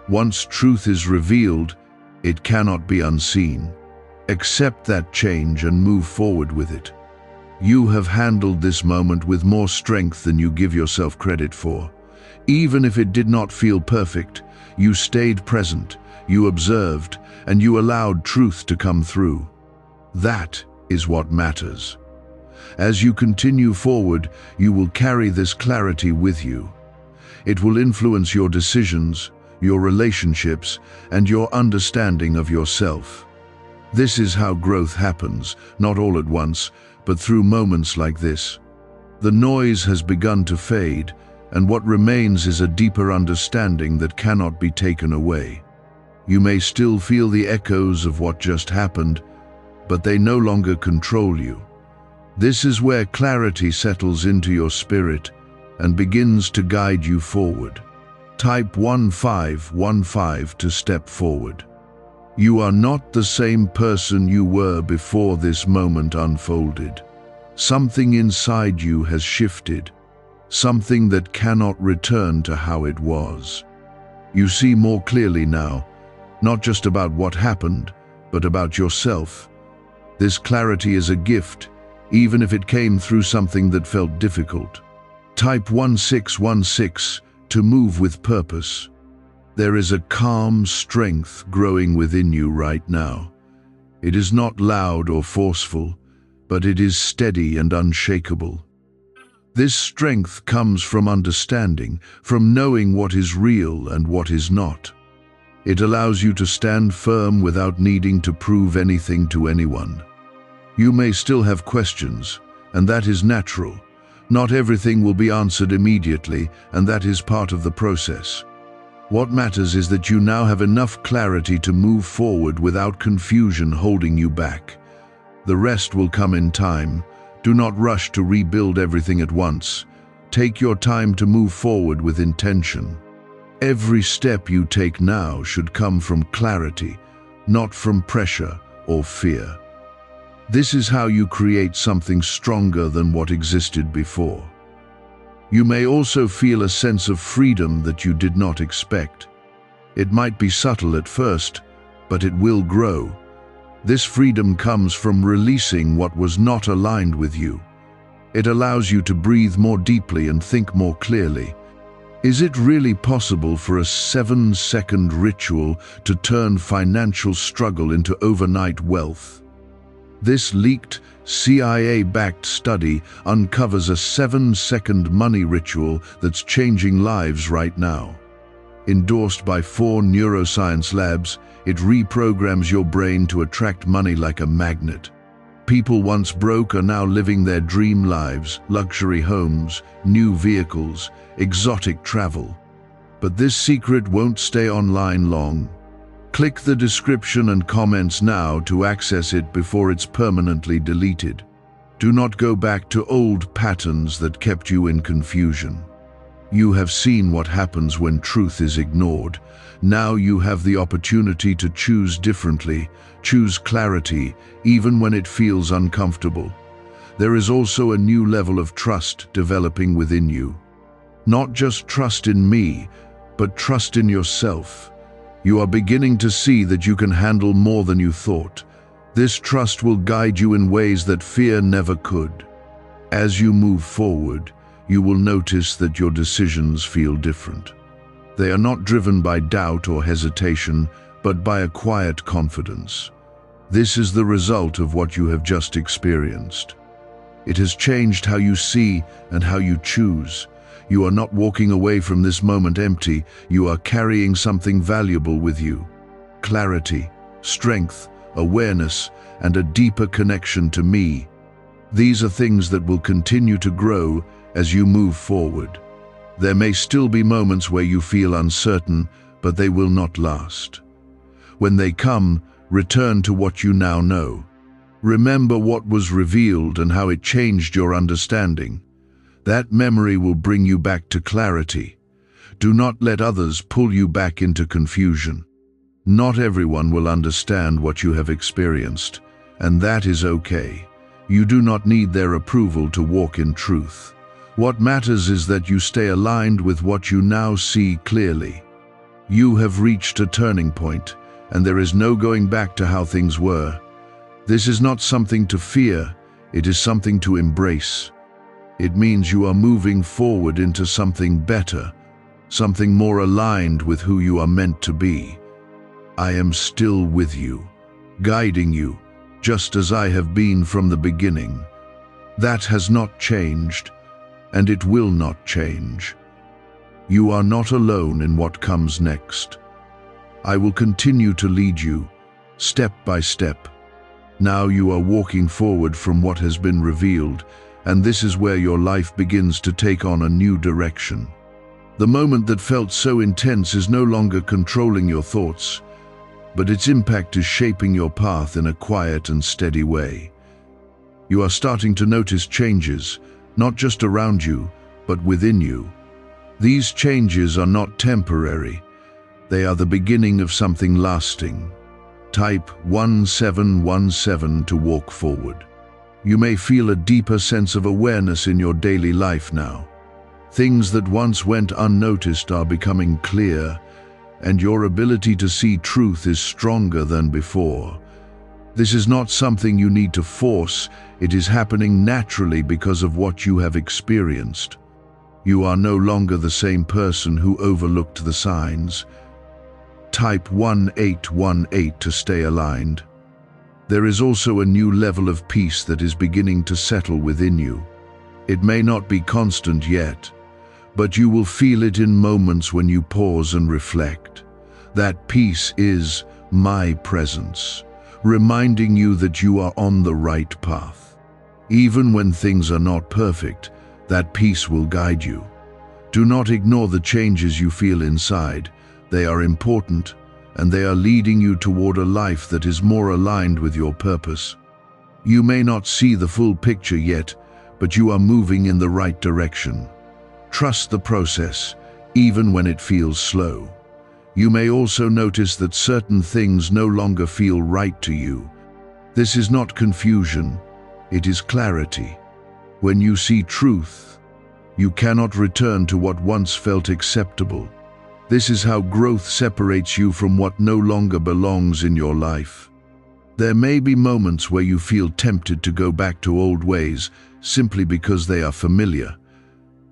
Once truth is revealed, it cannot be unseen. Accept that change and move forward with it. You have handled this moment with more strength than you give yourself credit for. Even if it did not feel perfect, you stayed present, you observed, and you allowed truth to come through. That is what matters. As you continue forward, you will carry this clarity with you. It will influence your decisions, your relationships, and your understanding of yourself. This is how growth happens, not all at once, but through moments like this. The noise has begun to fade, and what remains is a deeper understanding that cannot be taken away. You may still feel the echoes of what just happened, but they no longer control you. This is where clarity settles into your spirit and begins to guide you forward. Type 1515 to step forward. You are not the same person you were before this moment unfolded. Something inside you has shifted, something that cannot return to how it was. You see more clearly now, not just about what happened, but about yourself. This clarity is a gift, even if it came through something that felt difficult. Type 1616 to move with purpose. There is a calm strength growing within you right now. It is not loud or forceful, but it is steady and unshakable. This strength comes from understanding, from knowing what is real and what is not. It allows you to stand firm without needing to prove anything to anyone. You may still have questions, and that is natural. Not everything will be answered immediately, and that is part of the process. What matters is that you now have enough clarity to move forward without confusion holding you back. The rest will come in time. Do not rush to rebuild everything at once. Take your time to move forward with intention. Every step you take now should come from clarity, not from pressure or fear. This is how you create something stronger than what existed before. You may also feel a sense of freedom that you did not expect. It might be subtle at first, but it will grow. This freedom comes from releasing what was not aligned with you. It allows you to breathe more deeply and think more clearly. Is it really possible for a 7-second ritual to turn financial struggle into overnight wealth? This leaked, CIA-backed study uncovers a 7-second money ritual that's changing lives right now. Endorsed by 4 neuroscience labs, it reprograms your brain to attract money like a magnet. People once broke are now living their dream lives, luxury homes, new vehicles, exotic travel. But this secret won't stay online long. Click the description and comments now to access it before it's permanently deleted. Do not go back to old patterns that kept you in confusion. You have seen what happens when truth is ignored. Now you have the opportunity to choose differently, choose clarity, even when it feels uncomfortable. There is also a new level of trust developing within you. Not just trust in me, but trust in yourself. You are beginning to see that you can handle more than you thought. This trust will guide you in ways that fear never could. As you move forward, you will notice that your decisions feel different. They are not driven by doubt or hesitation, but by a quiet confidence. This is the result of what you have just experienced. It has changed how you see and how you choose. You are not walking away from this moment empty. You are carrying something valuable with you. Clarity, strength, awareness, and a deeper connection to me. These are things that will continue to grow as you move forward. There may still be moments where you feel uncertain, but they will not last. When they come, return to what you now know. Remember what was revealed and how it changed your understanding. That memory will bring you back to clarity. Do not let others pull you back into confusion. Not everyone will understand what you have experienced, and that is okay. You do not need their approval to walk in truth. What matters is that you stay aligned with what you now see clearly. You have reached a turning point, and there is no going back to how things were. This is not something to fear, it is something to embrace. It means you are moving forward into something better, something more aligned with who you are meant to be. I am still with you, guiding you, just as I have been from the beginning. That has not changed, and it will not change. You are not alone in what comes next. I will continue to lead you, step by step. Now you are walking forward from what has been revealed, and this is where your life begins to take on a new direction. The moment that felt so intense is no longer controlling your thoughts, but its impact is shaping your path in a quiet and steady way. You are starting to notice changes, not just around you, but within you. These changes are not temporary. They are the beginning of something lasting. Type 1717 to walk forward. You may feel a deeper sense of awareness in your daily life now. Things that once went unnoticed are becoming clear, and your ability to see truth is stronger than before. This is not something you need to force, it is happening naturally because of what you have experienced. You are no longer the same person who overlooked the signs. Type 1818 to stay aligned. There is also a new level of peace that is beginning to settle within you. It may not be constant yet, but you will feel it in moments when you pause and reflect. That peace is my presence, reminding you that you are on the right path. Even when things are not perfect, that peace will guide you. Do not ignore the changes you feel inside. They are important, and they are leading you toward a life that is more aligned with your purpose. You may not see the full picture yet, but you are moving in the right direction. Trust the process, even when it feels slow. You may also notice that certain things no longer feel right to you. This is not confusion, it is clarity. When you see truth, you cannot return to what once felt acceptable. This is how growth separates you from what no longer belongs in your life. There may be moments where you feel tempted to go back to old ways simply because they are familiar.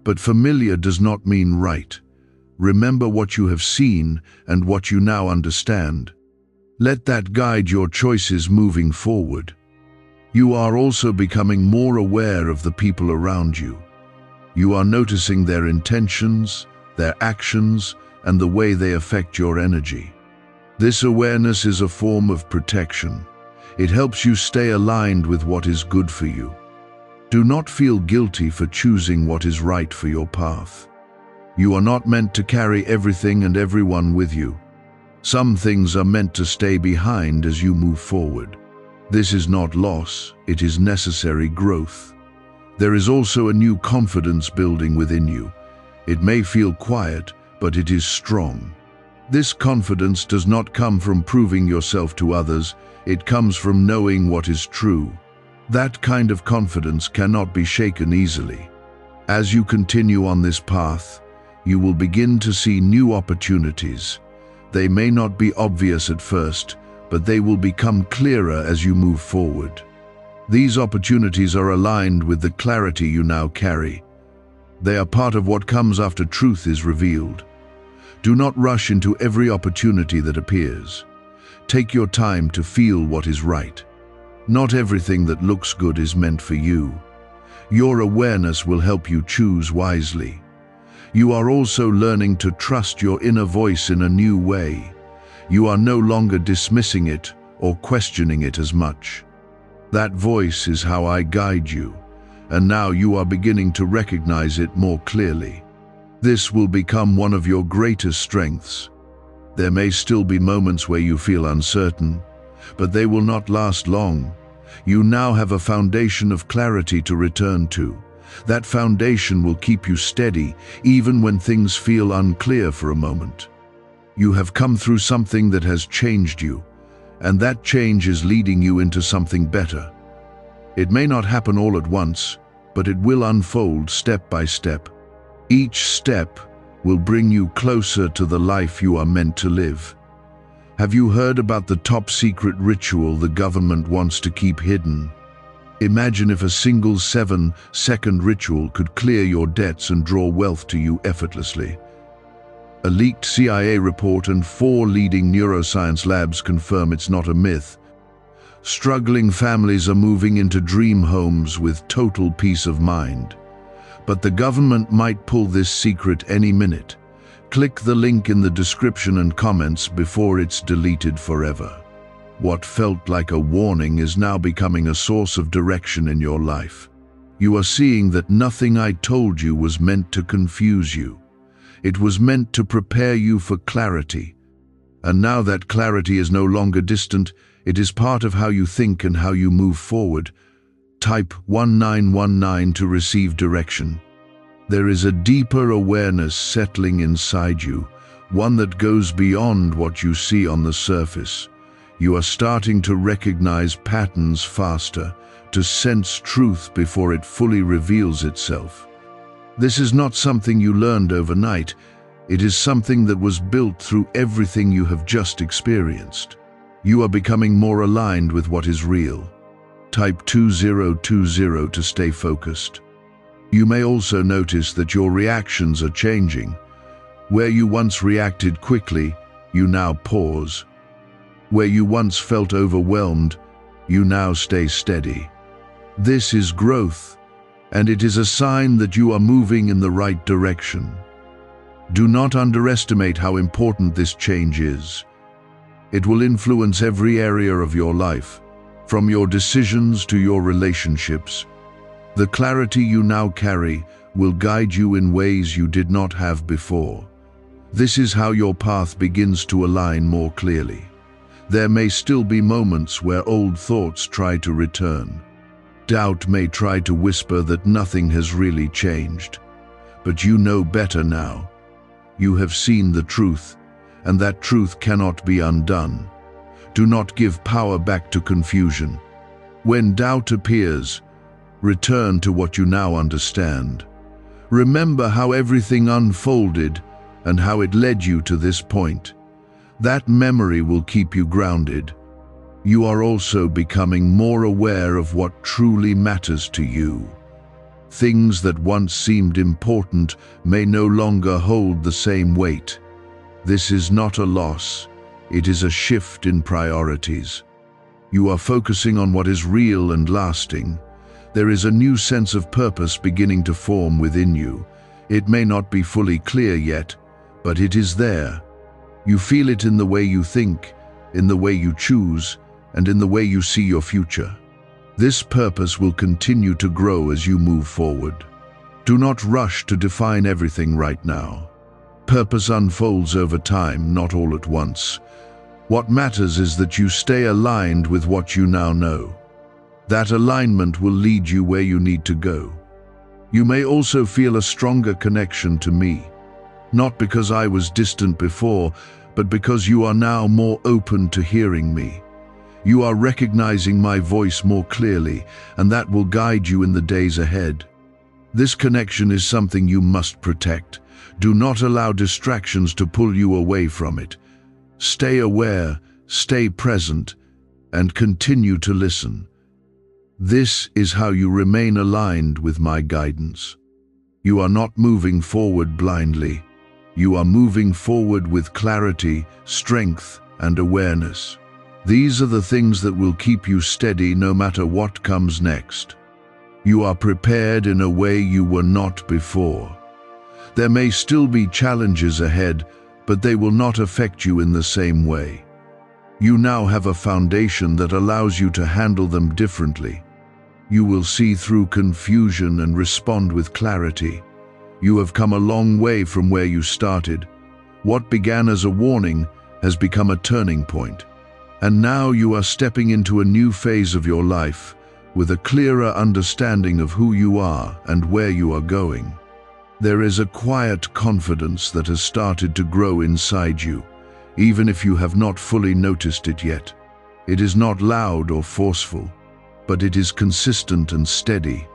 But familiar does not mean right. Remember what you have seen and what you now understand. Let that guide your choices moving forward. You are also becoming more aware of the people around you. You are noticing their intentions, their actions, and the way they affect your energy. This awareness is a form of protection. It helps you stay aligned with what is good for you. Do not feel guilty for choosing what is right for your path. You are not meant to carry everything and everyone with you. Some things are meant to stay behind as you move forward. This is not loss, it is necessary growth. There is also a new confidence building within you. It may feel quiet, but it is strong. This confidence does not come from proving yourself to others, it comes from knowing what is true. That kind of confidence cannot be shaken easily. As you continue on this path, you will begin to see new opportunities. They may not be obvious at first, but they will become clearer as you move forward. These opportunities are aligned with the clarity you now carry. They are part of what comes after truth is revealed. Do not rush into every opportunity that appears. Take your time to feel what is right. Not everything that looks good is meant for you. Your awareness will help you choose wisely. You are also learning to trust your inner voice in a new way. You are no longer dismissing it or questioning it as much. That voice is how I guide you, and now you are beginning to recognize it more clearly. This will become one of your greatest strengths. There may still be moments where you feel uncertain, but they will not last long. You now have a foundation of clarity to return to. That foundation will keep you steady, even when things feel unclear for a moment. You have come through something that has changed you, and that change is leading you into something better. It may not happen all at once, but it will unfold step by step. Each step will bring you closer to the life you are meant to live. Have you heard about the top-secret ritual the government wants to keep hidden? Imagine if a single 7-second ritual could clear your debts and draw wealth to you effortlessly. A leaked CIA report and 4 leading neuroscience labs confirm it's not a myth. Struggling families are moving into dream homes with total peace of mind. But the government might pull this secret any minute. Click the link in the description and comments before it's deleted forever. What felt like a warning is now becoming a source of direction in your life. You are seeing that nothing I told you was meant to confuse you. It was meant to prepare you for clarity. And now that clarity is no longer distant, it is part of how you think and how you move forward. Type 1919 to receive direction. There is a deeper awareness settling inside you, one that goes beyond what you see on the surface. You are starting to recognize patterns faster, to sense truth before it fully reveals itself. This is not something you learned overnight. It is something that was built through everything you have just experienced. You are becoming more aligned with what is real. Type 2020 to stay focused. You may also notice that your reactions are changing. Where you once reacted quickly, you now pause. Where you once felt overwhelmed, you now stay steady. This is growth, and it is a sign that you are moving in the right direction. Do not underestimate how important this change is. It will influence every area of your life, from your decisions to your relationships. The clarity you now carry will guide you in ways you did not have before. This is how your path begins to align more clearly. There may still be moments where old thoughts try to return. Doubt may try to whisper that nothing has really changed. But you know better now. You have seen the truth, and that truth cannot be undone. Do not give power back to confusion. When doubt appears, return to what you now understand. Remember how everything unfolded and how it led you to this point. That memory will keep you grounded. You are also becoming more aware of what truly matters to you. Things that once seemed important may no longer hold the same weight. This is not a loss, it is a shift in priorities. You are focusing on what is real and lasting. There is a new sense of purpose beginning to form within you. It may not be fully clear yet, but it is there. You feel it in the way you think, in the way you choose, and in the way you see your future. This purpose will continue to grow as you move forward. Do not rush to define everything right now. Purpose unfolds over time, not all at once. What matters is that you stay aligned with what you now know. That alignment will lead you where you need to go. You may also feel a stronger connection to me, not because I was distant before, but because you are now more open to hearing me. You are recognizing my voice more clearly, and that will guide you in the days ahead. This connection is something you must protect. Do not allow distractions to pull you away from it. Stay aware, stay present, and continue to listen. This is how you remain aligned with my guidance. You are not moving forward blindly. You are moving forward with clarity, strength, and awareness. These are the things that will keep you steady no matter what comes next. You are prepared in a way you were not before. There may still be challenges ahead, but they will not affect you in the same way. You now have a foundation that allows you to handle them differently. You will see through confusion and respond with clarity. You have come a long way from where you started. What began as a warning has become a turning point. And now you are stepping into a new phase of your life with a clearer understanding of who you are and where you are going. There is a quiet confidence that has started to grow inside you, even if you have not fully noticed it yet. It is not loud or forceful, but it is consistent and steady.